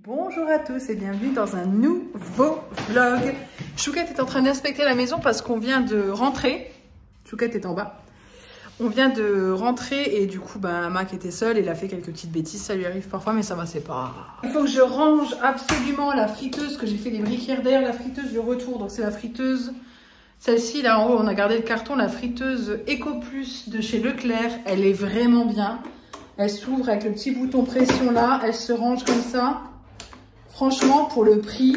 Bonjour à tous et bienvenue dans un nouveau vlog. Chouquette est en train d'inspecter la maison parce qu'on vient de rentrer. Chouquette est en bas. On vient de rentrer et du coup, Mac était seul, il a fait quelques petites bêtises, ça lui arrive parfois, mais ça va, c'est pas... Il faut que je range absolument la friteuse, que j'ai fait des briquières d'air, la friteuse du retour. Donc c'est la friteuse, celle-ci là en haut, on a gardé le carton, la friteuse Eco Plus de chez Leclerc. Elle est vraiment bien. Elle s'ouvre avec le petit bouton pression là, elle se range comme ça. Franchement, pour le prix,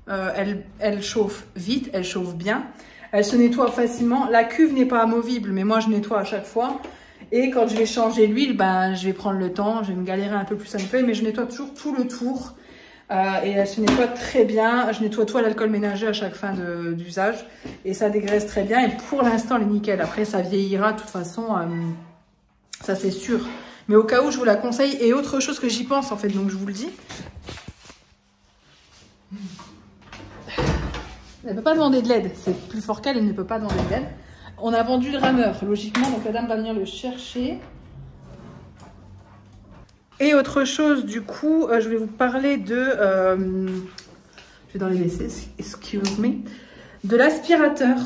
elle chauffe vite, elle chauffe bien. Elle se nettoie facilement. La cuve n'est pas amovible, mais moi je nettoie à chaque fois. Et quand je vais changer l'huile, je vais prendre le temps. Je vais me galérer un peu plus à nettoyer, mais je nettoie toujours tout le tour. Et elle se nettoie très bien. Je nettoie tout à l'alcool ménager à chaque fin d'usage. Et ça dégraisse très bien. Et pour l'instant, elle est nickel. Après, ça vieillira de toute façon. Ça, c'est sûr. Mais au cas où, je vous la conseille. Et autre chose que j'y pense, en fait, donc je vous le dis. Elle ne peut pas demander de l'aide, c'est plus fort qu'elle, elle ne peut pas demander de l'aide. On a vendu le rameur, logiquement, donc la dame va venir le chercher. Et autre chose, du coup, je vais vous parler de... je vais dans les WC, excuse me. De l'aspirateur,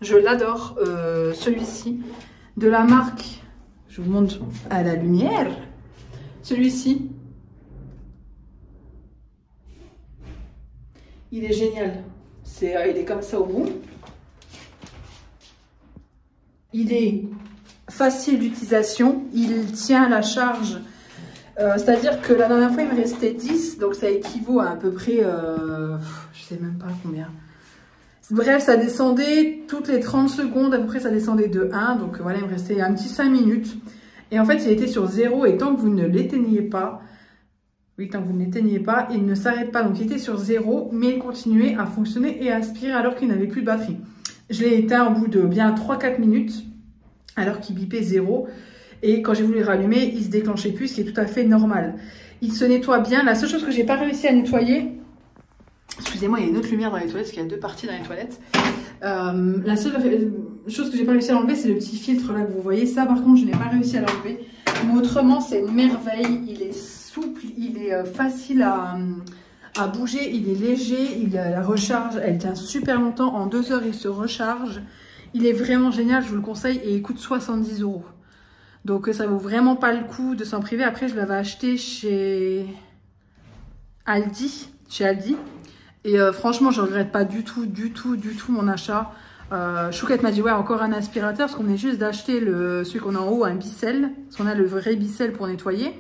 je l'adore, celui-ci, de la marque, je vous montre à la lumière, celui-ci. Il est génial. Il est comme ça au bout. Il est facile d'utilisation. Il tient la charge. C'est-à-dire que la dernière fois, il me restait 10. Donc, ça équivaut à peu près... je sais même pas combien. Bref, ça descendait toutes les 30 secondes. À peu près, ça descendait de 1. Donc, voilà, il me restait un petit 5 minutes. Et en fait, il était sur 0. Et tant que vous ne l'éteignez pas... Oui, tant que vous ne l'éteignez pas, il ne s'arrête pas. Donc, il était sur 0, mais il continuait à fonctionner et à aspirer alors qu'il n'avait plus de batterie. Je l'ai éteint au bout de bien 3-4 minutes, alors qu'il bipait 0. Et quand j'ai voulu le rallumer, il ne se déclenchait plus, ce qui est tout à fait normal. Il se nettoie bien. La seule chose que j'ai pas réussi à nettoyer... Excusez-moi, il y a une autre lumière dans les toilettes, parce qu'il y a deux parties dans les toilettes. La seule chose que j'ai pas réussi à enlever, c'est le petit filtre là que vous voyez. Ça, par contre, je n'ai pas réussi à l'enlever. Mais autrement, c'est une merveille. Il est souple, il est facile à bouger, il est léger, la recharge, elle tient super longtemps. En 2 heures, il se recharge. Il est vraiment génial, je vous le conseille, et il coûte 70 €. Donc, ça vaut vraiment pas le coup de s'en priver. Après, je l'avais acheté chez Aldi. Et franchement, je regrette pas du tout mon achat. Chouquette m'a dit, ouais, encore un aspirateur, parce qu'on est juste d'acheter celui qu'on a en haut, un Bicel, parce qu'on a le vrai Bicel pour nettoyer.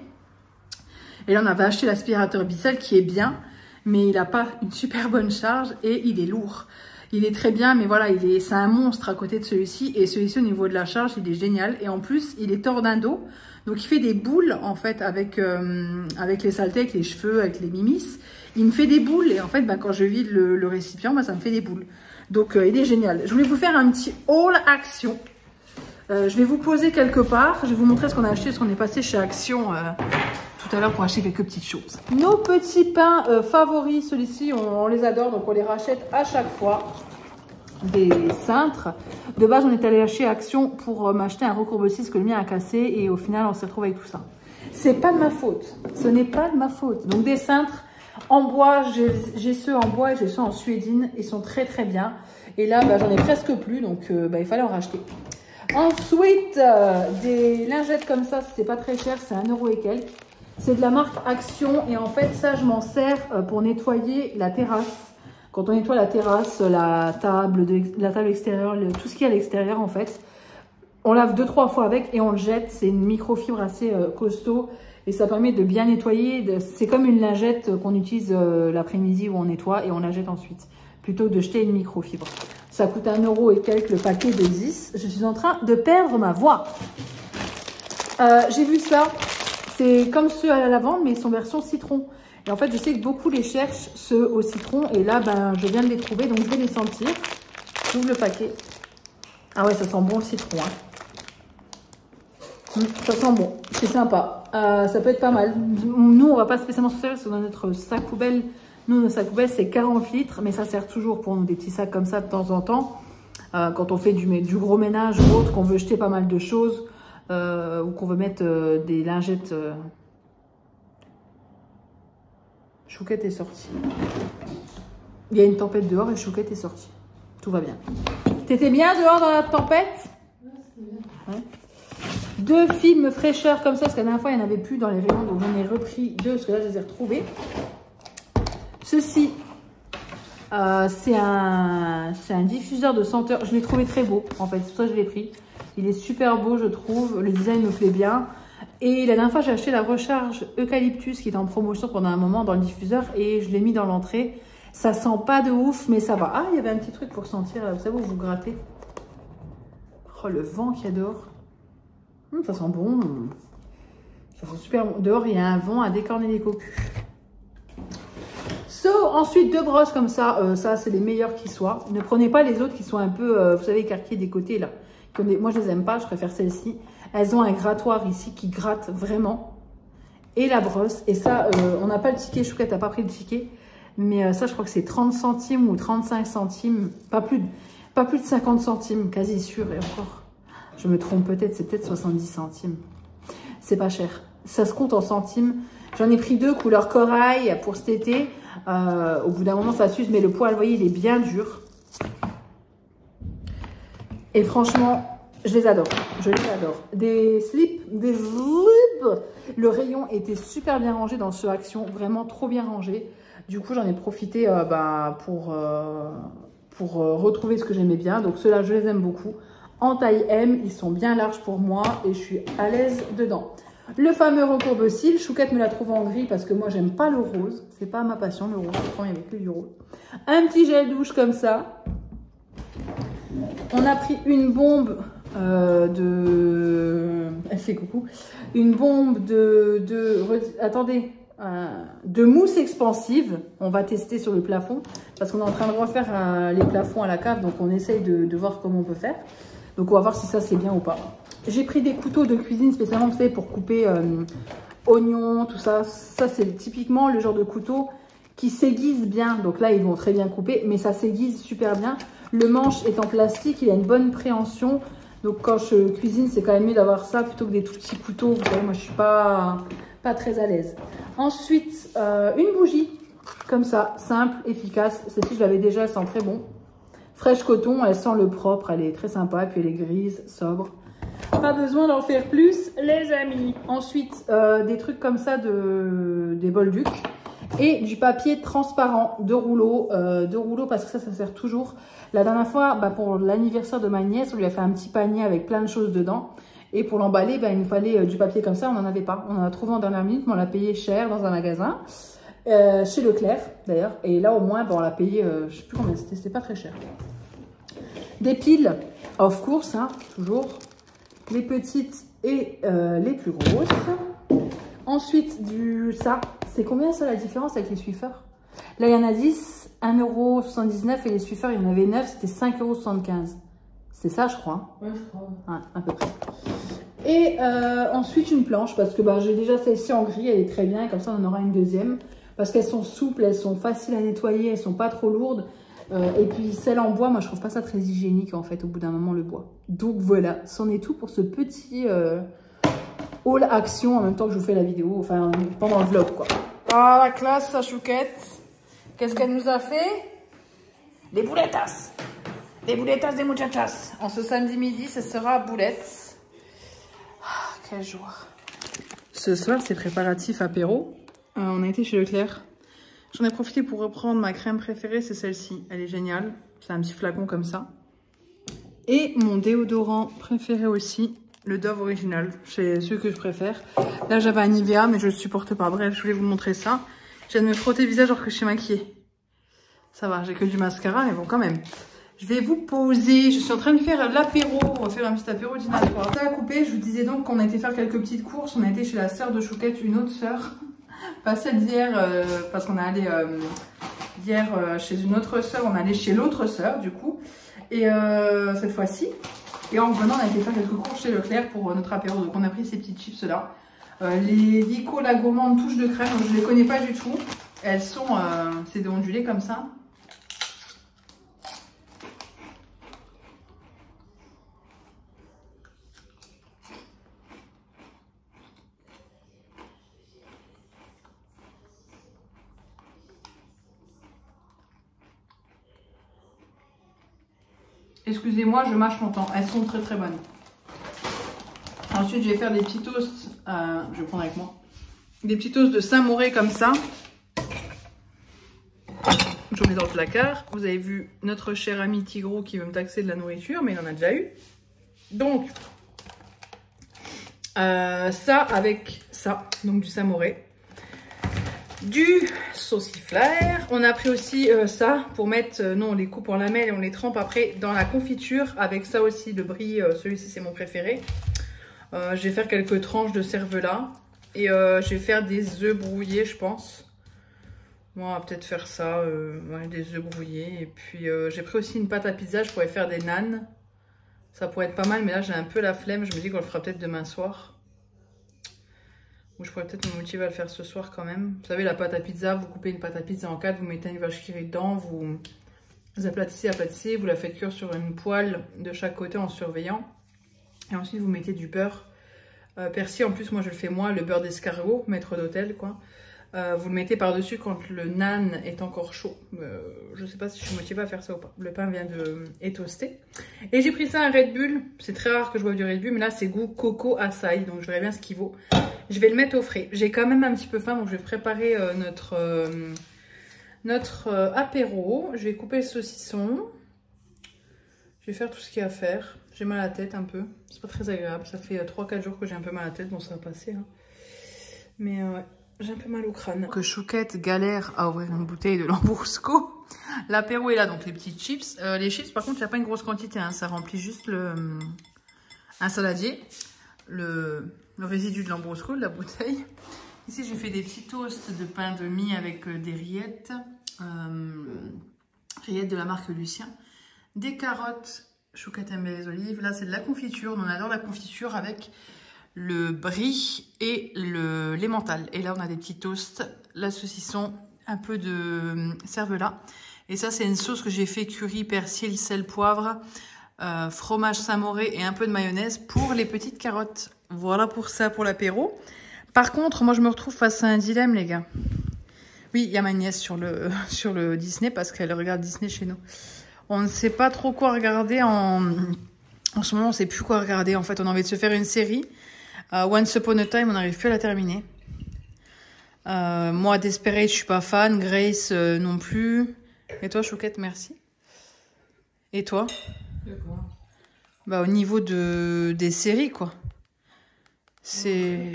Et là, on avait acheté l'aspirateur Bicel qui est bien, mais il n'a pas une super bonne charge et il est lourd. Il est très bien, mais voilà, c'est un monstre à côté de celui-ci. Et celui-ci, au niveau de la charge, il est génial. Et en plus, il est tordant d'eau. Donc, il fait des boules, en fait, avec les saletés, avec les cheveux, avec les mimis. Il me fait des boules. Et en fait, quand je vide le récipient, ça me fait des boules. Donc, il est génial. Je voulais vous faire un petit haul Action. Je vais vous poser quelque part. Je vais vous montrer ce qu'on a acheté, ce qu'on est passé chez Action tout à l'heure pour acheter quelques petites choses. Nos petits pains favoris, ceux-ci, on les adore. Donc, on les rachète à chaque fois. Des cintres. De base, on est allé chez Action pour m'acheter un recourbe-6 que le mien a cassé. Et au final, on s'est retrouvé avec tout ça. C'est pas de ma faute. Ce n'est pas de ma faute. Donc, des cintres en bois. J'ai ceux en bois et j'ai ceux en suédine. Ils sont très, très bien. Et là, j'en ai presque plus. Donc, il fallait en racheter. Ensuite, des lingettes comme ça, c'est pas très cher, c'est 1 € et quelques. C'est de la marque Action et en fait, ça, je m'en sers pour nettoyer la terrasse. Quand on nettoie la terrasse, la table extérieure, tout ce qu'il y a à l'extérieur, en fait, on lave 2-3 fois avec et on le jette. C'est une microfibre assez costaud et ça permet de bien nettoyer. C'est comme une lingette qu'on utilise l'après-midi où on nettoie et on la jette ensuite, plutôt que de jeter une microfibre. Ça coûte 1 € et quelques le paquet de 10. Je suis en train de perdre ma voix. J'ai vu ça. C'est comme ceux à la lavande, mais ils sont version citron. Et en fait, je sais que beaucoup les cherchent, ceux au citron. Et là, je viens de les trouver, donc je vais les sentir. J'ouvre le paquet. Ah ouais, ça sent bon le citron. Ça sent bon. C'est sympa. Ça peut être pas mal. Nous, on va pas spécialement se servir parce que dans notre sac poubelle... Nous, notre sac poubelle, c'est 40 litres, mais ça sert toujours pour nous des petits sacs comme ça de temps en temps. Quand on fait du gros ménage ou autre, qu'on veut jeter pas mal de choses, ou qu'on veut mettre des lingettes Chouquette est sortie. Il y a une tempête dehors et Chouquette est sortie. Tout va bien. T'étais bien dehors dans la tempête? Ouais. 2 films fraîcheurs comme ça, parce que la dernière fois, il n'y en avait plus dans les rayons. Donc, j'en ai repris 2, parce que là, je les ai retrouvés. Ceci, c'est un diffuseur de senteur. Je l'ai trouvé très beau, en fait. C'est pour ça que je l'ai pris. Il est super beau, je trouve. Le design me plaît bien. Et la dernière fois, j'ai acheté la recharge Eucalyptus qui était en promotion pendant un moment dans le diffuseur. Et je l'ai mis dans l'entrée. Ça sent pas de ouf, mais ça va. Ah, il y avait un petit truc pour sentir. Vous savez où vous grattez. Oh, le vent qu'il y a dehors. Ça sent bon. Ça sent super bon. Dehors, il y a un vent à décorner les cocus. Ensuite, 2 brosses comme ça. Ça, c'est les meilleurs qui soient. Ne prenez pas les autres qui sont un peu, vous savez, écarquillées des côtés, là. Moi, je les aime pas. Je préfère celles-ci. Elles ont un grattoir ici qui gratte vraiment. Et la brosse. Et ça, on n'a pas le ticket. Chouquette n'a pas pris le ticket. Mais ça, je crois que c'est 30 centimes ou 35 centimes. Pas plus de 50 centimes, quasi sûr. Et encore, je me trompe peut-être. C'est peut-être 70 centimes. C'est pas cher. Ça se compte en centimes. J'en ai pris 2 couleur corail pour cet été. Au bout d'un moment, ça s'use. Mais le poil, vous voyez, il est bien dur. Et franchement, je les adore. Je les adore. Des slips. Le rayon était super bien rangé dans ce Action. Vraiment trop bien rangé. Du coup, j'en ai profité pour retrouver ce que j'aimais bien. Donc, ceux-là, je les aime beaucoup. En taille M, ils sont bien larges pour moi et je suis à l'aise dedans. Le fameux recourbe-cils, Chouquette me l'a trouvé en gris parce que moi, j'aime pas le rose. C'est pas ma passion, le rose. Pourtant, il n'y avait que du rose. Un petit gel douche comme ça. On a pris une bombe Elle fait coucou. Une bombe attendez. De mousse expansive. On va tester sur le plafond parce qu'on est en train de refaire les plafonds à la cave, donc on essaye de voir comment on peut faire. Donc on va voir si ça c'est bien ou pas. J'ai pris des couteaux de cuisine spécialement, vous savez, pour couper oignons, tout ça. Ça c'est typiquement le genre de couteau qui s'aiguise bien. Donc là ils vont très bien couper, mais ça s'aiguise super bien. Le manche est en plastique, il a une bonne préhension. Donc quand je cuisine, c'est quand même mieux d'avoir ça plutôt que des tout petits couteaux. Vous savez, moi je suis pas très à l'aise. Ensuite, une bougie, comme ça, simple, efficace. Celle-ci, je l'avais déjà, elle sent très bon. Fraîche coton, elle sent le propre, elle est très sympa. Et puis elle est grise, sobre. Pas besoin d'en faire plus, les amis. Ensuite, des trucs comme ça, des Bolduc. Et du papier transparent, 2 rouleaux. 2 rouleaux parce que ça sert toujours. La dernière fois, pour l'anniversaire de ma nièce, on lui a fait un petit panier avec plein de choses dedans. Et pour l'emballer, il nous fallait du papier comme ça, on n'en avait pas. On en a trouvé en dernière minute, mais on l'a payé cher dans un magasin. Chez Leclerc, d'ailleurs. Et là, au moins, on l'a payé, je ne sais plus combien c'était pas très cher. Des piles, of course, hein, toujours. Les petites et les plus grosses. Ensuite, ça, c'est combien ça la différence avec les Swiffer? Là, il y en a 10, 1,79 € et les Swiffer, il y en avait 9, c'était 5,75 €. C'est ça, je crois. Ouais, je crois. Ouais, à peu près. Et ensuite, une planche, parce que j'ai déjà celle-ci en gris, elle est très bien, et comme ça, on en aura une deuxième. Parce qu'elles sont souples, elles sont faciles à nettoyer, elles sont pas trop lourdes. Et puis, celle en bois, moi, je trouve pas ça très hygiénique, en fait, au bout d'un moment, le bois. Donc, voilà, c'en est tout pour ce petit haul Action, en même temps que je vous fais la vidéo, enfin, pendant le vlog, quoi. Ah, la classe, sa Chouquette. Qu'est-ce qu'elle nous a fait? Des boulettas. Des boulettas des muchachas. En ce samedi midi, ce sera boulettes. Ah, quel jour. Ce soir, c'est préparatif apéro. On a été chez Leclerc. J'en ai profité pour reprendre ma crème préférée, c'est celle-ci. Elle est géniale. C'est un petit flacon comme ça. Et mon déodorant préféré aussi, le Dove original. C'est celui que je préfère. Là, j'avais un Nivea, mais je le supporte pas. Bref, je voulais vous montrer ça. Je viens de me frotter le visage alors que je suis maquillée. Ça va, j'ai que du mascara, mais bon, quand même. Je vais vous poser. Je suis en train de faire l'apéro. On va faire un petit apéro dînatoire. À couper, je vous disais donc qu'on a été faire quelques petites courses. On a été chez la sœur de Chouquette, une autre sœur. Pas celle d'hier, parce qu'on est allé hier chez une autre sœur. On est allé chez l'autre sœur, du coup. Et cette fois-ci. Et en revenant, on a été faire quelques courses chez Leclerc pour notre apéro. Donc on a pris ces petites chips là. Les Vico, la gourmande touche de crème. Donc je les connais pas du tout. Elles sont, c'est des ondulés comme ça. Excusez-moi, je mâche longtemps. Elles sont très très bonnes. Ensuite, je vais faire des petits toasts. Je vais prendre avec moi. Des petits toasts de Saint-Moré comme ça. Je mets dans le placard. Vous avez vu notre cher ami Tigro qui veut me taxer de la nourriture, mais il en a déjà eu. Donc, ça avec ça, donc du Saint-Moré. Du sauciflare. On a pris aussi ça pour mettre, non on les coupe en lamelles et on les trempe après dans la confiture. Avec ça aussi, le brie, celui-ci c'est mon préféré. Je vais faire quelques tranches de cervelas. Et je vais faire des œufs brouillés je pense. Moi, on va peut-être faire ça, ouais, des œufs brouillés. Et puis, j'ai pris aussi une pâte à pizza. Je pourrais faire des nanes. Ça pourrait être pas mal, mais là, j'ai un peu la flemme. Je me dis qu'on le fera peut-être demain soir. Ou je pourrais peut-être me motiver à le faire ce soir quand même. Vous savez, la pâte à pizza, vous coupez une pâte à pizza en 4, vous mettez une vache qui rit dedans, vous aplatissez, vous la faites cuire sur une poêle de chaque côté en surveillant. Et ensuite, vous mettez du beurre. Persil, en plus, moi, je le fais moi, le beurre d'escargot, maître d'hôtel, quoi. Vous le mettez par-dessus quand le nan est encore chaud. Je sais pas si je suis motivée à faire ça ou pas. Le pain vient est toasté. Et j'ai pris ça un Red Bull. C'est très rare que je boive du Red Bull, mais là c'est goût coco açaï. Donc je verrai bien ce qu'il vaut. Je vais le mettre au frais. J'ai quand même un petit peu faim, donc je vais préparer notre apéro. Je vais couper le saucisson. Je vais faire tout ce qu'il y a à faire. J'ai mal à la tête un peu. C'est pas très agréable. Ça fait 3-4 jours que j'ai un peu mal à la tête. Bon, ça va passer. Hein. Mais ouais. J'ai un peu mal au crâne. Que Chouquette galère à ouvrir une bouteille de Lambrusco. L'apéro est là, donc les petites chips. Les chips, par contre, il n'y a pas une grosse quantité. Hein. Ça remplit juste un saladier. Le résidu de Lambrusco, de la bouteille. Ici, j'ai fait des petits toasts de pain de mie avec des rillettes. Rillettes de la marque Lucien. Des carottes. Chouquette aime les olives. Là, c'est de la confiture. On adore la confiture avec le brie et l'emmental. Et là, on a des petits toasts, la saucisson, un peu de cervelas. Et ça, c'est une sauce que j'ai fait curry, persil, sel, poivre, fromage Saint-Moré et un peu de mayonnaise pour les petites carottes. Voilà pour ça, pour l'apéro. Par contre, moi, je me retrouve face à un dilemme, les gars. Oui, il y a ma nièce sur le Disney parce qu'elle regarde Disney chez nous. On ne sait pas trop quoi regarder en ce moment, on ne sait plus quoi regarder. En fait, on a envie de se faire une série. Once Upon a Time, on n'arrive plus à la terminer. Moi, Desperate, je suis pas fan. Grace, non plus. Et toi, Chouquette, merci. Et toi? D'accord. Bah, au niveau des séries, quoi. C'est...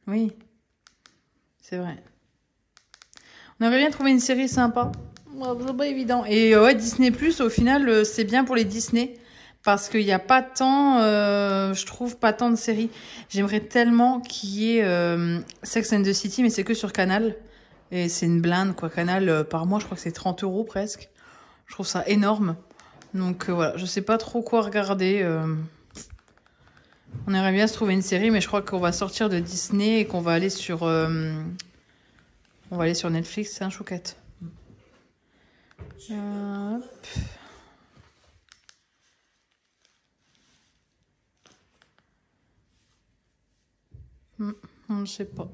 Oui. C'est vrai. On aimerait bien trouver une série sympa. C'est pas évident. Et ouais, Disney+, au final, c'est bien pour les Disney. Parce qu'il n'y a pas tant, je trouve, pas tant de séries. J'aimerais tellement qu'il y ait Sex and the City, mais c'est que sur Canal. Et c'est une blinde, quoi. Canal, par mois, je crois que c'est 30 € presque. Je trouve ça énorme. Donc voilà, je sais pas trop quoi regarder. On aimerait bien se trouver une série, mais je crois qu'on va sortir de Disney et qu'on va aller sur... on va aller sur Netflix, c'est un Chouquette. Hop. On ne sait pas.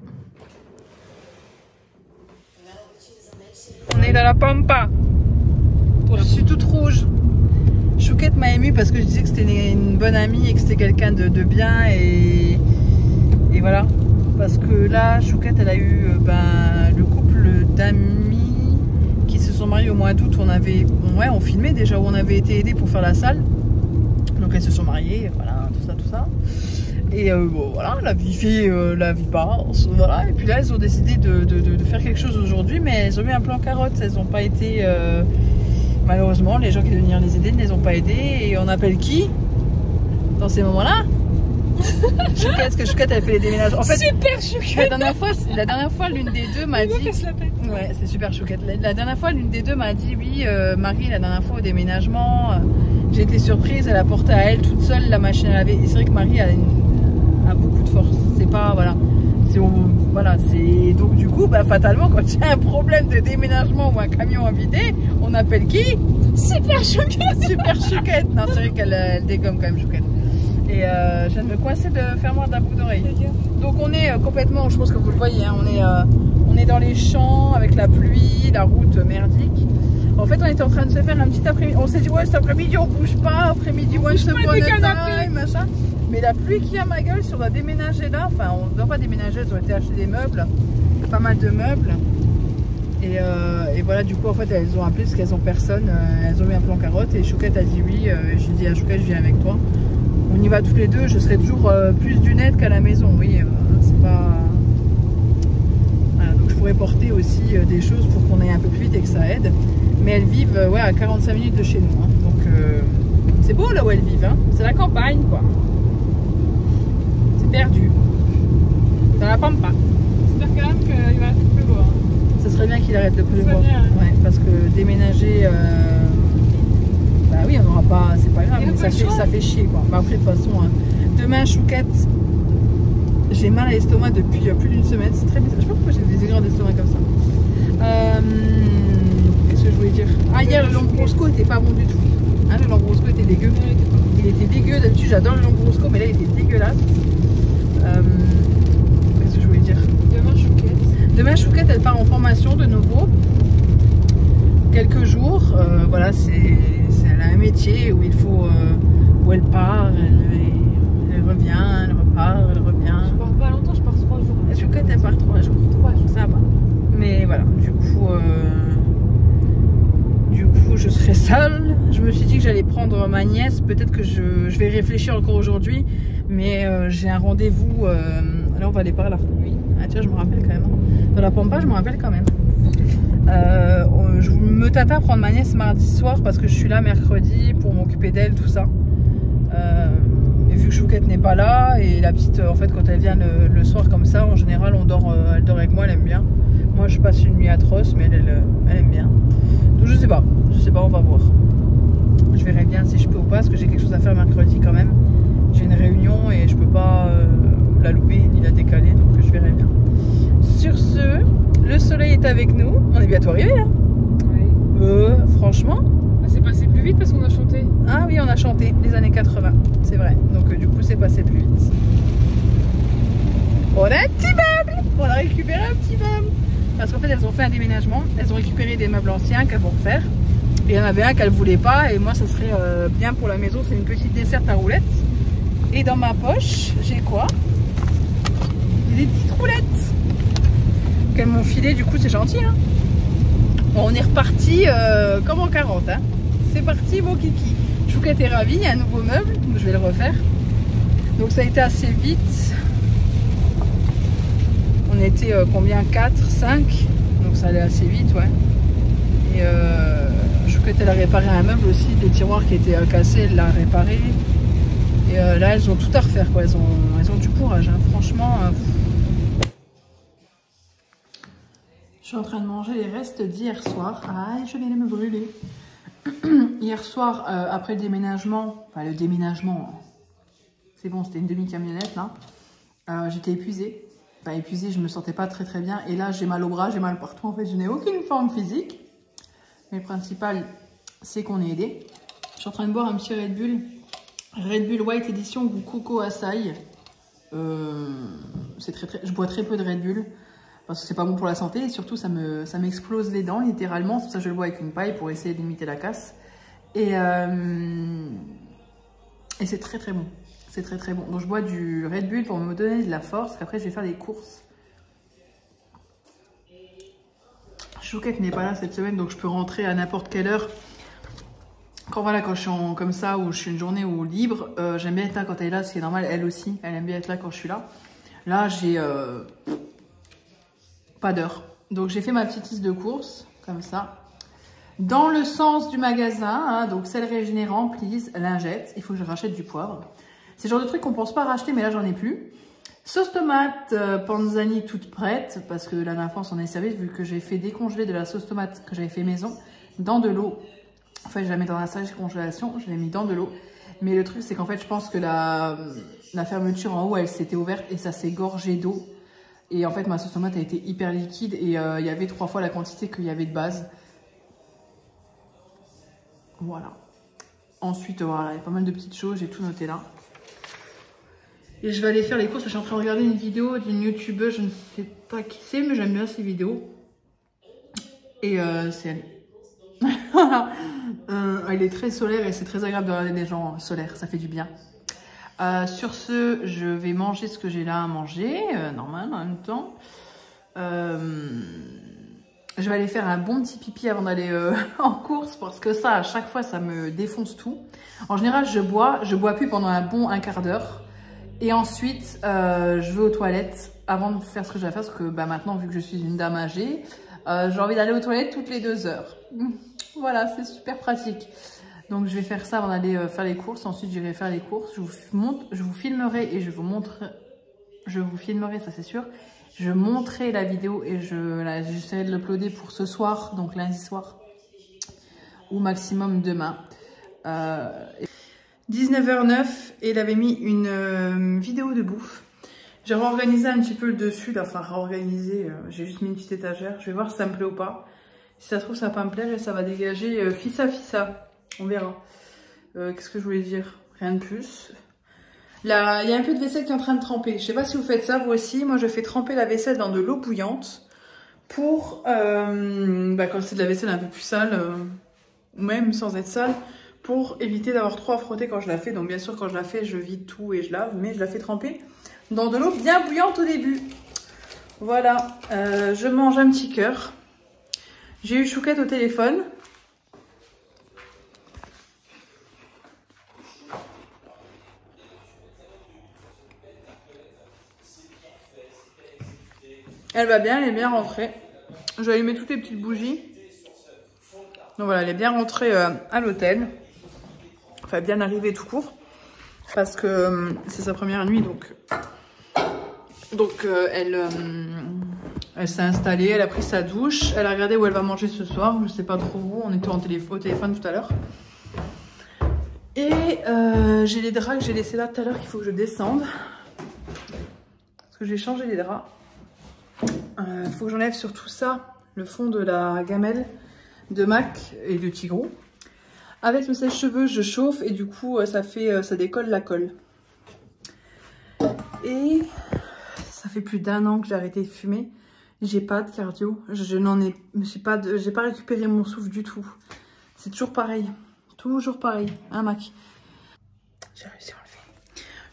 On est dans la pampa. Je suis toute rouge. Chouquette m'a émue parce que je disais que c'était une bonne amie et que c'était quelqu'un de bien et voilà. Parce que là, Chouquette, elle a eu le couple d'amis qui se sont mariés au mois d'août. On filmait déjà où on avait été aidés pour faire la salle. Donc elles se sont mariées, voilà, tout ça. Et voilà, la vie fait, la vie passe, voilà. Et puis là, elles ont décidé de faire quelque chose aujourd'hui, mais elles ont eu un plan carotte. Elles n'ont pas été, malheureusement, les gens qui devaient venir les aider ne les ont pas aidées. Et on appelle qui dans ces moments-là? Chouquette, parce que Chouquette, elle fait les déménagements. En fait, super Chouquette. La dernière fois, l'une des deux m'a dit. Ouais, c'est super Chouquette. La dernière fois, l'une des deux m'a dit, oui, Marie, la dernière fois au déménagement, j'ai été surprise. Elle a porté à elle toute seule la machine à laver. Et c'est vrai que Marie a beaucoup de force. C'est pas, voilà. C'est donc du coup, fatalement, quand il y a un problème de déménagement ou un camion à vider, on appelle qui? Super Chouquette. Super Chouquette. Non, c'est vrai qu'elle dégomme quand même Chouquette. Et je viens de me coincer de faire moi d'un bout d'oreille. Donc on est complètement, je pense que vous le voyez, hein, on est dans les champs avec la pluie, la route merdique. En fait, on était en train de se faire un petit après-midi. On s'est dit, ouais, cet après-midi, on bouge pas. Après-midi, once upon a time, machin. Mais la pluie qui a ma gueule, si on doit déménager là, enfin, on ne doit pas déménager, elles ont été acheter des meubles, pas mal de meubles. Et voilà, du coup, en fait, elles ont appelé parce qu'elles ont personne. Elles ont eu un plan carotte et Chouquette a dit oui. J'ai dit à Chouquette, je viens avec toi. On y va tous les deux. Je serai toujours plus d'une aide qu'à la maison. Oui, c'est pas. Voilà, donc je pourrais porter aussi des choses pour qu'on aille un peu plus vite et que ça aide. Mais elles vivent ouais, à 45 minutes de chez nous. Hein. Donc c'est beau là où elles vivent. Hein. C'est la campagne, quoi. C'est perdu. Dans la pampa. J'espère quand même qu'il va arrêter de pleuvoir. Ça serait bien qu'il arrête de pleuvoir. Ouais, parce que déménager, bah oui, on n'aura pas, c'est pas grave, mais ça fait chier quoi. Bah après de toute façon, hein, demain Chouquette, j'ai mal à l'estomac depuis plus d'une semaine, c'est très bizarre. Je sais pas pourquoi j'ai des aigreurs d'estomac comme ça. Qu'est-ce que je voulais dire? Ah hier le Lambrosco était pas bon du tout. Hein, le Lambrosco était dégueu. Il était dégueu, d'habitude j'adore le Lambrosco, mais là il était dégueulasse. Qu'est-ce que je voulais dire? Demain, Chouquette, elle part en formation de nouveau. Quelques jours. Voilà, elle a un métier où il faut. Où elle part, elle revient, elle repart, elle revient. Je pars pas longtemps, je pars 3 jours. Chouquette, elle part 3 jours. 3 jours. Ça va. Mais voilà, du coup, je serai seule. Je me suis dit que j'allais prendre ma nièce. Peut-être que je vais réfléchir encore aujourd'hui. Mais j'ai un rendez-vous. Là, on va aller par là. Oui. Ah, tiens, je me rappelle quand même. Dans la pampa, je me rappelle quand même. Je me tâte à prendre ma nièce mardi soir parce que je suis là mercredi pour m'occuper d'elle, tout ça. Et vu que Chouquette n'est pas là, et la petite, en fait, quand elle vient le soir comme ça, en général, elle dort avec moi, elle aime bien. Moi, je passe une nuit atroce, mais elle aime bien. Donc, je sais pas, on va voir. Je verrai bien si je peux ou pas, parce que j'ai quelque chose à faire mercredi quand même. J'ai une réunion et je peux pas la louper ni la décaler, donc je verrai bien. Sur ce, le soleil est avec nous. On est bientôt arrivé là. Oui. Franchement. C'est passé plus vite parce qu'on a chanté. Ah oui, on a chanté les années 80, c'est vrai. Donc du coup, c'est passé plus vite. On a un petit meuble. On a récupéré un petit meuble. Parce qu'en fait, elles ont fait un déménagement. Elles ont récupéré des meubles anciens qu'elles vont refaire. Et il y en avait un qu'elles ne voulaient pas. Et moi, ça serait bien pour la maison. C'est une petite desserte à roulettes. Et dans ma poche, j'ai quoi? Des petites roulettes qu'elles m'ont filé, du coup c'est gentil hein. Bon, on est reparti comme en 40 hein. C'est parti mon kiki. Chouquette est ravie, il y a un nouveau meuble, je vais le refaire. Donc ça a été assez vite. On était combien? 4, 5. Donc ça allait assez vite ouais. Et Chouquette elle a réparé un meuble aussi, des tiroirs qui étaient cassés, elle l'a réparé. Et là elles ont tout à refaire quoi, elles ont du courage hein. Franchement. Je suis en train de manger les restes d'hier soir. Ah, je viens de me brûler. Hier soir, après le déménagement, enfin le déménagement, c'est bon, c'était une demi-camionnette là. J'étais épuisée. Enfin épuisée, je me sentais pas très bien. Et là, j'ai mal au bras, j'ai mal partout. En fait, je n'ai aucune forme physique. Mais le principal, c'est qu'on est aidé. Je suis en train de boire un petit Red Bull. Red Bull White Edition goût coco açaï. Je bois très peu de Red Bull. Parce que c'est pas bon pour la santé et surtout ça m'explose les dents littéralement. C'est pour ça que je le bois avec une paille pour essayer d'imiter la casse. Et c'est très très bon. C'est très très bon. Donc je bois du Red Bull pour me donner de la force. Parce qu'après je vais faire des courses. Chouquette n'est pas là cette semaine donc je peux rentrer à n'importe quelle heure. Quand je suis comme ça ou je suis une journée ou libre. J'aime bien être là quand elle est là. C'est normal, elle aussi. Elle aime bien être là quand je suis là. Là j'ai... pas d'heure. Donc j'ai fait ma petite liste de courses, comme ça. Dans le sens du magasin, hein, donc sel régénérant, please, lingettes. Il faut que je rachète du poivre. C'est le genre de truc qu'on pense pas racheter, mais là j'en ai plus. Sauce tomate Panzani toute prête, parce que la dernière fois on s'en est servi, vu que j'ai fait décongeler de la sauce tomate que j'avais fait maison, dans de l'eau. En fait je la mets dans la salle de congélation, je l'ai mis dans de l'eau. Mais le truc c'est qu'en fait je pense que la fermeture en haut elle s'était ouverte et ça s'est gorgé d'eau. Et en fait, ma sauce tomate a été hyper liquide et il y avait 3 fois la quantité qu'il y avait de base. Voilà. Ensuite, voilà, il y a pas mal de petites choses, j'ai tout noté là. Et je vais aller faire les courses. Je suis en train de regarder une vidéo d'une youtubeuse, je ne sais pas qui c'est, mais j'aime bien ces vidéos. Et c'est elle. Il est très solaire et c'est très agréable de regarder des gens solaires, ça fait du bien. Sur ce, je vais manger ce que j'ai là à manger, normal en même temps. Je vais aller faire un bon petit pipi avant d'aller en course parce que ça, à chaque fois, ça me défonce tout. En général, je bois plus pendant un bon un quart d'heure. Et ensuite, je vais aux toilettes avant de faire ce que j'ai à faire parce que bah, maintenant, vu que je suis une dame âgée, j'ai envie d'aller aux toilettes toutes les 2 heures. Voilà, c'est super pratique. Donc, je vais faire ça avant d'aller faire les courses. Ensuite, j'irai faire les courses. Je vous filmerai et je vous montrerai. Je vous filmerai, ça c'est sûr. Je montrerai la vidéo et j'essaierai de l'uploader pour ce soir, donc lundi soir. Ou maximum demain. 19h09 et il avait mis une vidéo de bouffe. J'ai réorganisé un petit peu le dessus, là, enfin réorganisé, j'ai juste mis une petite étagère. Je vais voir si ça me plaît ou pas. Si ça se trouve, ça va pas me plaire et ça va dégager fissa. On verra. Qu'est-ce que je voulais dire? Rien de plus. Là, il y a un peu de vaisselle qui est en train de tremper. Je sais pas si vous faites ça, vous aussi. Moi, je fais tremper la vaisselle dans de l'eau bouillante pour, quand c'est de la vaisselle un peu plus sale, ou même sans être sale, pour éviter d'avoir trop à frotter quand je la fais. Donc, bien sûr, quand je la fais, je vide tout et je lave, mais je la fais tremper dans de l'eau bien bouillante au début. Voilà, je mange un petit cœur. J'ai eu Chouquette au téléphone. Elle va bien, elle est bien rentrée. J'ai allumé toutes les petites bougies. Donc voilà, elle est bien rentrée à l'hôtel. Enfin, bien arrivée tout court. Parce que c'est sa première nuit, donc elle s'est installée, elle a pris sa douche. Elle a regardé où elle va manger ce soir. Je sais pas trop où, on était au téléphone tout à l'heure. Et j'ai les draps que j'ai laissés là tout à l'heure qu'il faut que je descende. Parce que j'ai changé les draps. Faut que j'enlève sur tout ça le fond de la gamelle de Mac et de Tigrou. Avec le sèche-cheveux, je chauffe et du coup, ça décolle la colle. Et ça fait plus d'1 an que j'ai arrêté de fumer. J'ai pas de cardio. J'ai pas récupéré mon souffle du tout. C'est toujours pareil. Toujours pareil. Hein, Mac? J'ai réussi à enlever.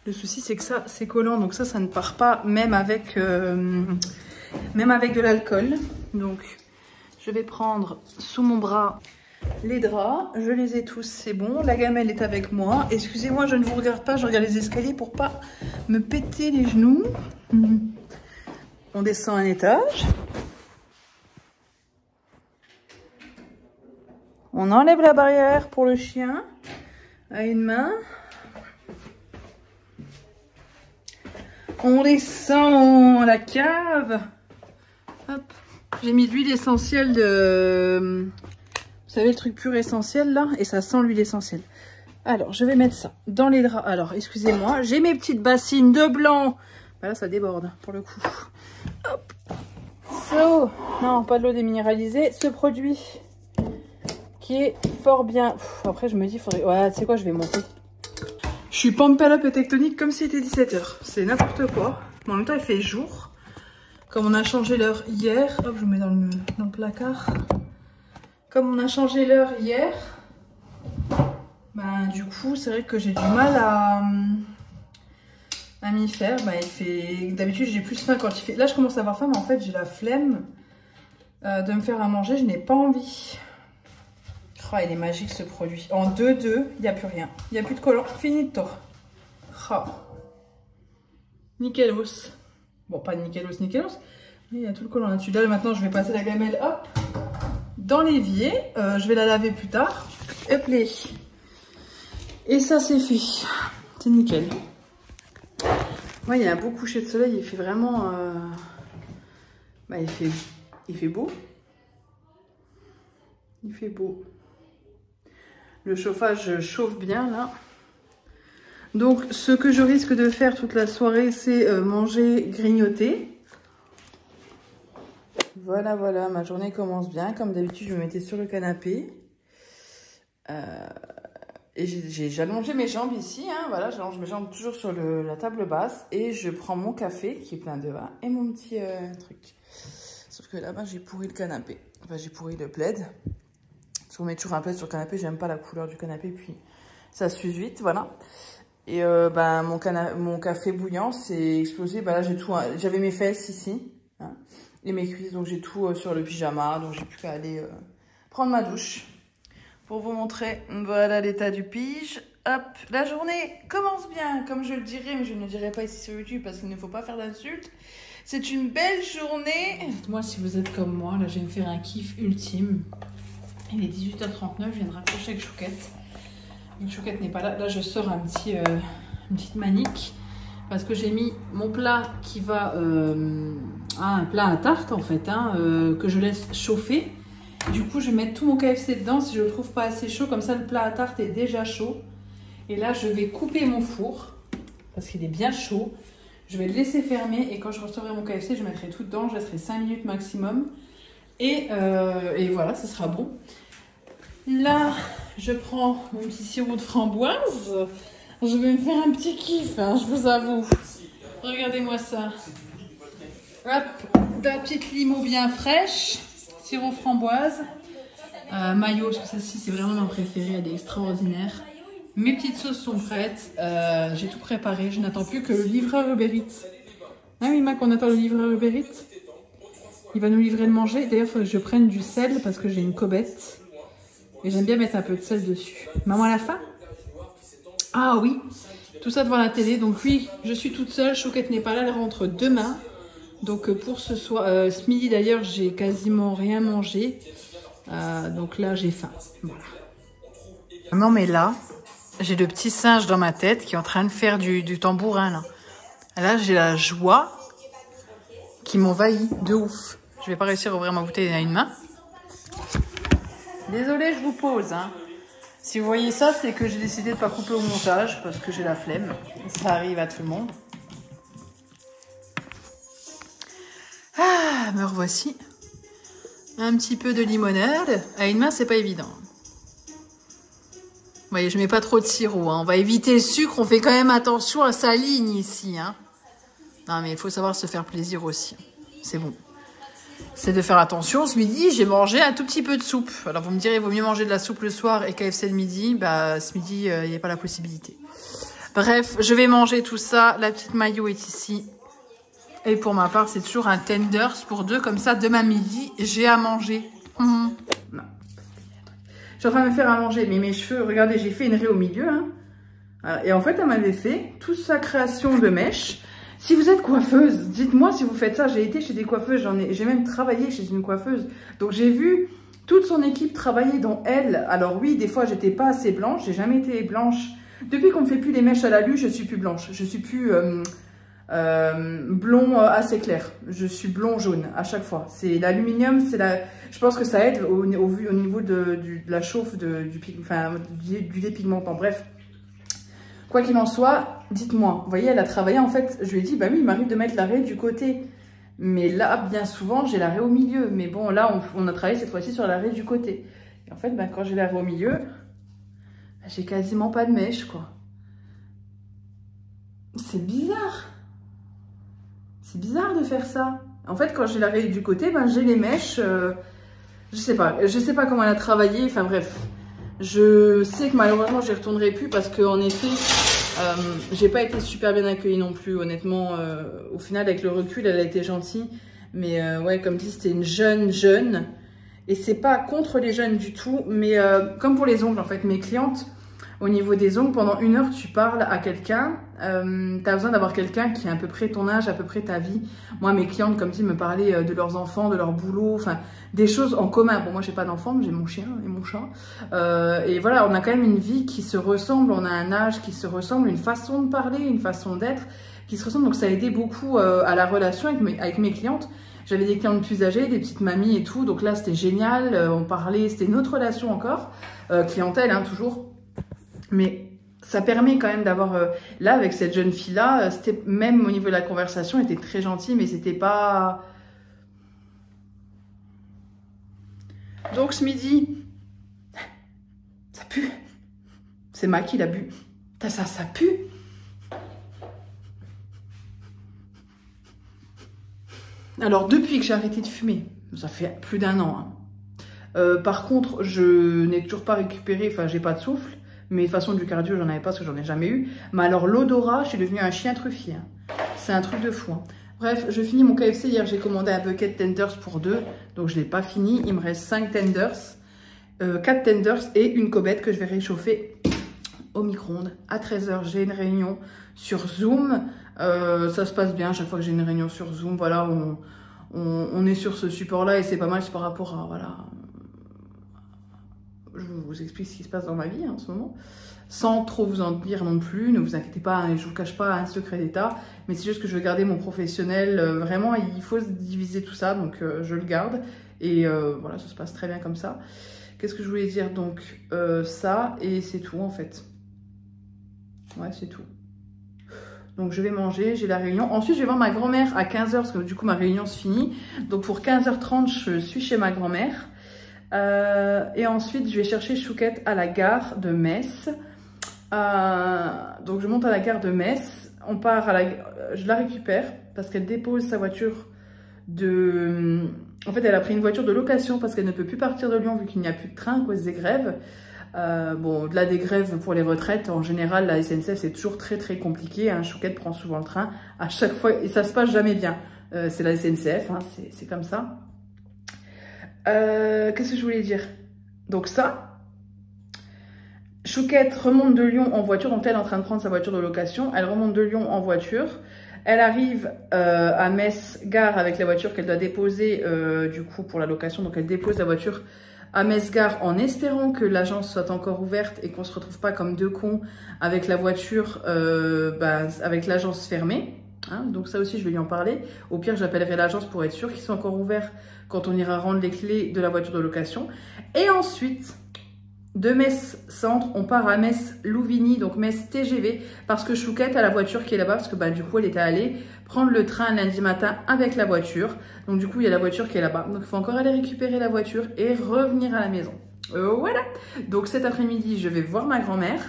Le souci, c'est que ça, c'est collant. Donc ça ne part pas même avec de l'alcool. Donc, je vais prendre sous mon bras les draps. Je les ai tous, c'est bon. La gamelle est avec moi. Excusez-moi, je ne vous regarde pas. Je regarde les escaliers pour pas me péter les genoux. On descend un étage. On enlève la barrière pour le chien à une main. On descend la cave. Hop. J'ai mis de l'huile essentielle de... Vous savez, le truc pur essentiel là, et ça sent l'huile essentielle. Alors, je vais mettre ça dans les draps. Alors, excusez-moi, j'ai mes petites bassines de blanc. Là, ça déborde pour le coup. Hop. So, non, pas de l'eau déminéralisée. Ce produit qui est fort bien. Après, je me dis, faudrait... Ouais, tu sais quoi, je vais monter. Je suis pampered up et tectonique comme si c'était 17 h. C'est n'importe quoi. Mais en même temps, il fait jour. Comme on a changé l'heure hier. Hop, je vous mets dans le placard. Comme on a changé l'heure hier, ben, du coup, c'est vrai que j'ai du mal à m'y faire. Ben, il fait... D'habitude, j'ai plus faim quand il fait... Là, je commence à avoir faim, mais en fait, j'ai la flemme de me faire à manger. Je n'ai pas envie. Oh, il est magique, ce produit. En 2-2, il n'y a plus rien. Il n'y a plus de collant. Finito. Oh. Nickelos. Bon, pas nickelos, mais il y a tout le collant là-dessus. Là, maintenant, je vais passer la gamelle, hop, dans l'évier. Je vais la laver plus tard. Hop les. Et ça, c'est fait. C'est nickel. Ouais, il y a un beau coucher de soleil. Il fait vraiment... Bah, il fait beau. Il fait beau. Le chauffage chauffe bien, là. Donc, ce que je risque de faire toute la soirée, c'est manger, grignoter. Voilà, voilà, ma journée commence bien. Comme d'habitude, je me mettais sur le canapé. Et j'ai allongé mes jambes ici. Hein, voilà, j'allonge mes jambes toujours sur la table basse. Et je prends mon café, qui est plein de vin, et mon petit truc. Sauf que là-bas, j'ai pourri le canapé. Enfin, j'ai pourri le plaid. Parce qu'on met toujours un plat sur le canapé. J'aime pas la couleur du canapé, puis ça s'use vite, voilà. Et mon café bouillant s'est explosé. Bah là, j'ai tout. J'avais mes fesses ici, hein, et mes cuisses, donc j'ai tout sur le pyjama. Donc j'ai plus qu'à aller prendre ma douche pour vous montrer. Voilà l'état du pige. Hop, la journée commence bien, comme je le dirais, mais je ne le dirai pas ici sur YouTube parce qu'il ne faut pas faire d'insultes. C'est une belle journée. Dites-moi si vous êtes comme moi. Là, je vais me faire un kiff ultime. Il est 18h39. Je viens de raccrocher avec Chouquette. Chouquette n'est pas là. Là, je sors une petite manique parce que j'ai mis mon plat qui va un plat à tarte en fait, hein, que je laisse chauffer. Du coup, je vais mettre tout mon KFC dedans si je le trouve pas assez chaud. Comme ça, le plat à tarte est déjà chaud. Et là, je vais couper mon four parce qu'il est bien chaud. Je vais le laisser fermer et quand je recevrai mon KFC, je mettrai tout dedans. Je laisserai 5 minutes maximum. Et voilà, ce sera bon. Là, je prends mon petit sirop de framboise. Je vais me faire un petit kiff, hein, je vous avoue. Regardez-moi ça. Hop, de la petite limo bien fraîche. Sirop framboise. Mayo, parce que celle-ci, c'est vraiment ma préférée. Elle est extraordinaire. Mes petites sauces sont prêtes. J'ai tout préparé. Je n'attends plus que le livreur Uber Eats. Ah oui, Mac, on attend le livreur Uber Eats. Il va nous livrer le manger. D'ailleurs, il faudrait que je prenne du sel parce que j'ai une cobette. Et j'aime bien mettre un peu de sel dessus. Maman à la fin? Ah oui, tout ça devant la télé. Donc oui, je suis toute seule. Chouquette n'est pas là, elle rentre demain. Donc pour ce soir, ce midi d'ailleurs, j'ai quasiment rien mangé. Donc là, j'ai faim. Voilà. Non mais là, j'ai le petit singe dans ma tête qui est en train de faire du tambourin là. Là, j'ai la joie qui m'envahit de ouf. Je vais pas réussir à ouvrir ma bouteille à une main. Désolée, je vous pose. Hein. Si vous voyez ça, c'est que j'ai décidé de ne pas couper au montage parce que j'ai la flemme. Ça arrive à tout le monde. Ah, me revoici. Un petit peu de limonade. À une main, c'est pas évident. Vous voyez, je mets pas trop de sirop. Hein. On va éviter le sucre. On fait quand même attention à sa ligne ici. Hein. Non, mais il faut savoir se faire plaisir aussi. C'est bon. C'est de faire attention. Ce midi, j'ai mangé un tout petit peu de soupe. Alors, vous me direz, il vaut mieux manger de la soupe le soir et KFC le midi. Bah, ce midi, il n'y a pas la possibilité. Bref, je vais manger tout ça. La petite maillot est ici. Et pour ma part, c'est toujours un tenders pour deux. Comme ça, demain midi, j'ai à manger. Non. Je suis en train de me faire à manger. Mais mes cheveux, regardez, j'ai fait une raie au milieu. Hein. Et en fait, elle m'avait fait toute sa création de mèches. Si vous êtes coiffeuse, dites-moi si vous faites ça. J'ai été chez des coiffeuses, j'ai même travaillé chez une coiffeuse. Donc j'ai vu toute son équipe travailler dont elle. Alors oui, des fois j'étais pas assez blanche, j'ai jamais été blanche. Depuis qu'on me fait plus les mèches à la luge, je suis plus blanche. Je suis plus blond assez clair. Je suis blond jaune à chaque fois. C'est l'aluminium, je pense que ça aide au niveau de la chauffe du dépigmentant. Bref. Quoi qu'il en soit, dites-moi. Vous voyez, elle a travaillé, en fait, je lui ai dit, bah oui, il m'arrive de mettre la raie du côté. Mais là, bien souvent, j'ai la raie au milieu. Mais bon, là, on a travaillé cette fois-ci sur la raie du côté. Et en fait, bah, quand j'ai la raie au milieu, bah, j'ai quasiment pas de mèche, quoi. C'est bizarre. C'est bizarre de faire ça. En fait, quand j'ai la raie du côté, bah, j'ai les mèches. Je sais pas comment elle a travaillé. Enfin, bref. Je sais que malheureusement, j'y retournerai plus parce qu'en effet, j'ai pas été super bien accueillie non plus. Honnêtement, au final, avec le recul, elle a été gentille. Mais ouais, comme dit, c'était une jeune. Et c'est pas contre les jeunes du tout. Mais comme pour les ongles, en fait, mes clientes, au niveau des ongles, pendant 1 heure, tu parles à quelqu'un. T'as besoin d'avoir quelqu'un qui a à peu près ton âge, à peu près ta vie. Moi, mes clientes, comme dit, me parlaient de leurs enfants, de leur boulot, enfin, des choses en commun. Bon, moi, j'ai pas d'enfants, mais j'ai mon chien et mon chat. Et voilà, on a quand même une vie qui se ressemble, on a un âge qui se ressemble, une façon de parler, une façon d'être qui se ressemble. Donc, ça a aidé beaucoup à la relation avec mes clientes. J'avais des clientes plus âgées, des petites mamies et tout. Donc là, c'était génial. On parlait, c'était une autre relation encore. Clientèle, hein, toujours. Mais ça permet quand même d'avoir... là, avec cette jeune fille-là, c'était même au niveau de la conversation, elle était très gentille, mais c'était pas... Donc, ce midi, ça pue. C'est Mac qui l'a bu. Ça pue. Alors, depuis que j'ai arrêté de fumer, ça fait plus d'1 an, Par contre, je n'ai toujours pas récupéré, enfin j'ai pas de souffle. Mais de toute façon, du cardio, j'en avais pas parce que j'en ai jamais eu. Mais alors, l'odorat, je suis devenue un chien truffier. Hein. C'est un truc de fou. Hein. Bref, je finis mon KFC. Hier, j'ai commandé un bucket tenders pour 2. Donc, je ne l'ai pas fini. Il me reste 5 tenders, 4 tenders et une cobette que je vais réchauffer au micro-ondes. À 13 h, j'ai une réunion sur Zoom. Ça se passe bien. À chaque fois que j'ai une réunion sur Zoom, voilà, on est sur ce support-là et c'est pas mal par rapport à... Voilà, je vous explique ce qui se passe dans ma vie hein, en ce moment, sans trop vous en dire non plus, ne vous inquiétez pas, hein, je ne vous cache pas un secret d'état, mais c'est juste que je veux garder mon professionnel, vraiment il faut se diviser tout ça, donc je le garde, et voilà, ça se passe très bien comme ça. Qu'est-ce que je voulais dire, donc ça, et c'est tout en fait. Ouais, c'est tout. Donc je vais manger, j'ai la réunion. Ensuite, je vais voir ma grand-mère à 15 h, parce que du coup ma réunion se finit. Donc pour 15 h 30, je suis chez ma grand-mère. Et ensuite, je vais chercher Chouquette à la gare de Metz. Donc, je monte à la gare de Metz. On part à je la récupère parce qu'elle dépose sa voiture de... En fait, elle a pris une voiture de location parce qu'elle ne peut plus partir de Lyon vu qu'il n'y a plus de train à cause des grèves. Bon, au-delà des grèves pour les retraites, en général, la SNCF, c'est toujours très compliqué. Hein. Chouquette prend souvent le train à chaque fois et ça se passe jamais bien. C'est la SNCF, hein, c'est comme ça. Qu'est-ce que je voulais dire? Donc ça, Chouquette remonte de Lyon en voiture, donc elle est en train de prendre sa voiture de location, elle remonte de Lyon en voiture, elle arrive à Metz gare avec la voiture qu'elle doit déposer du coup pour la location, donc elle dépose la voiture à Metz gare en espérant que l'agence soit encore ouverte et qu'on se retrouve pas comme deux cons avec la voiture, avec l'agence fermée. Hein, donc ça aussi je vais lui en parler. Au pire j'appellerai l'agence pour être sûr qu'ils sont encore ouverts quand on ira rendre les clés de la voiture de location. Et ensuite de Metz centre on part à Metz Louvigny, donc Metz TGV, parce que Chouquette a la voiture qui est là-bas, parce que du coup elle était allée prendre le train lundi matin avec la voiture, donc du coup il y a la voiture qui est là-bas, donc il faut encore aller récupérer la voiture et revenir à la maison. Voilà, donc cet après-midi je vais voir ma grand-mère.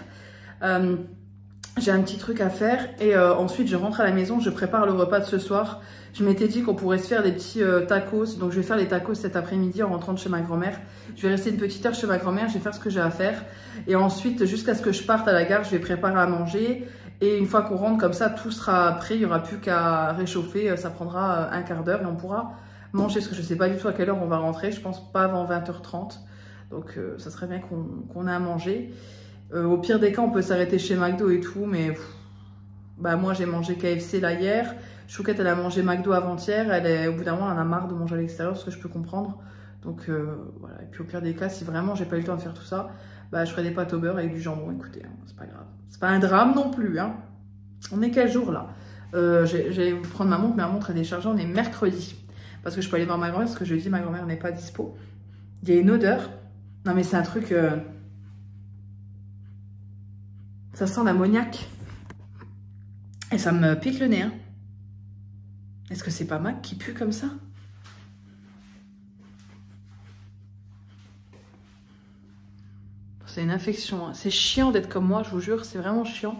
J'ai un petit truc à faire et ensuite je rentre à la maison, je prépare le repas de ce soir. Je m'étais dit qu'on pourrait se faire des petits tacos, donc je vais faire les tacos cet après-midi en rentrant de chez ma grand-mère. Je vais rester une petite heure chez ma grand-mère, je vais faire ce que j'ai à faire. Et ensuite, jusqu'à ce que je parte à la gare, je vais préparer à manger. Et une fois qu'on rentre comme ça, tout sera prêt, il n'y aura plus qu'à réchauffer. Ça prendra un quart d'heure et on pourra manger, parce que je ne sais pas du tout à quelle heure on va rentrer. Je pense pas avant 20 h 30. Donc ça serait bien qu'on ait à manger. Au pire des cas, on peut s'arrêter chez McDo et tout, mais moi j'ai mangé KFC là hier. Chouquette, elle a mangé McDo avant-hier. Au bout d'un moment, elle en a marre de manger à l'extérieur, ce que je peux comprendre. Donc voilà. Et puis au pire des cas, si vraiment j'ai pas eu le temps de faire tout ça, je ferai des pâtes au beurre avec du jambon. Écoutez, hein, c'est pas grave. C'est pas un drame non plus. Hein. On est quel jour là? J'allais prendre ma montre, mais ma montre est déchargée. On est mercredi. Parce que je peux aller voir ma grand-mère, parce que jeudi, ma grand-mère n'est pas dispo. Il y a une odeur. Non mais c'est un truc... Ça sent l'ammoniac. Et ça me pique le nez. Hein. Est-ce que c'est pas Mac qui pue comme ça? C'est une infection. Hein. C'est chiant d'être comme moi, je vous jure. C'est vraiment chiant.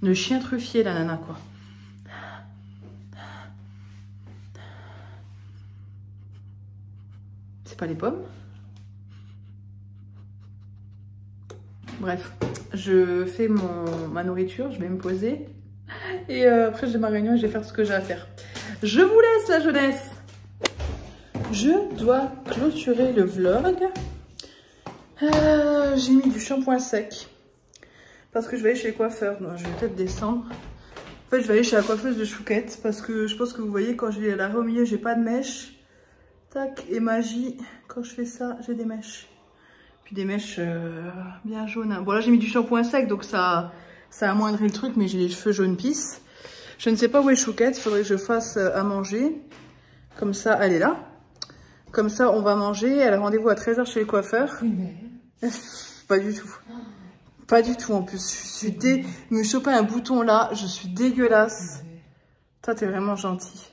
Le chien truffier, la nana, quoi. C'est pas les pommes? Bref, je fais ma nourriture, je vais me poser. Et après, j'ai ma réunion et je vais faire ce que j'ai à faire. Je vous laisse la jeunesse. Je dois clôturer le vlog. J'ai mis du shampoing sec. Parce que je vais aller chez le coiffeur. Non, je vais peut-être descendre. En fait, je vais aller chez la coiffeuse de Chouquette. Parce que je pense que vous voyez, quand j'ai la raie au milieu, j'ai pas de mèches. Tac, et magie. Quand je fais ça, j'ai des mèches. Puis des mèches bien jaunes. Bon, là, j'ai mis du shampoing sec. Donc ça amoindrit le truc. Mais j'ai les cheveux jaunes pisse. Je ne sais pas où est Chouquette, il faudrait que je fasse à manger. Comme ça, elle est là. Comme ça, on va manger. Elle a rendez-vous à 13 h chez le coiffeur. Pas du tout. Pas du tout en plus. Je me chopais un bouton là. Je suis dégueulasse. Toi, t'es vraiment gentil.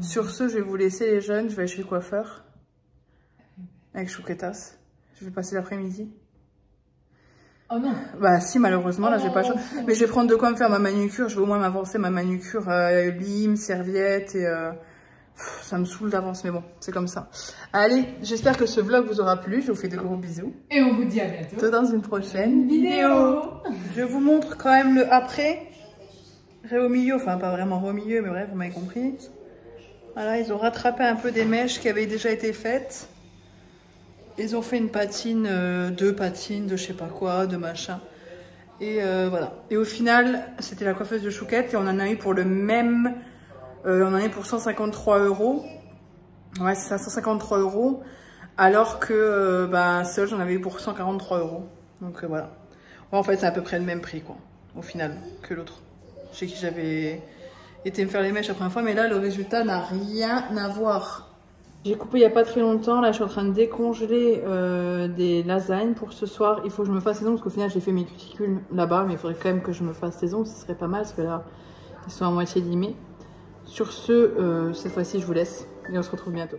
Sur ce, je vais vous laisser les jeunes. Je vais aller chez le coiffeur. Avec Chouquetas. Je vais passer l'après-midi. Oh non. Bah si, malheureusement, là j'ai pas le choix. Mais je vais prendre de quoi me faire ma manucure. Je vais au moins m'avancer ma manucure, lime, serviette et Ça me saoule d'avance, mais bon, c'est comme ça. Allez, j'espère que ce vlog vous aura plu. Je vous fais de gros bisous. Et on vous dit à bientôt Dans une prochaine vidéo. Je vous montre quand même le après. Réau-milieu, enfin pas vraiment Réau-milieu, mais bref, vous m'avez compris. Voilà, ils ont rattrapé un peu des mèches qui avaient déjà été faites. Ils ont fait une patine, deux patines, de je sais pas quoi, de machin. Et voilà. Et au final, c'était la coiffeuse de Chouquette et on en a eu pour le même... on en a eu pour 153 €. Ouais, c'est ça, 153 €. Alors que seul, j'en avais eu pour 143 €. Donc voilà. Ouais, en fait, c'est à peu près le même prix, quoi, au final, que l'autre. Chez qui j'avais été me faire les mèches la première fois, mais là, le résultat n'a rien à voir. J'ai coupé il n'y a pas très longtemps. Là, je suis en train de décongeler des lasagnes pour ce soir. Il faut que je me fasse les ongles parce qu'au final, j'ai fait mes cuticules là-bas. Mais il faudrait quand même que je me fasse les ongles. Ce serait pas mal parce que là, ils sont à moitié limés. Sur ce, cette fois-ci, je vous laisse et on se retrouve bientôt.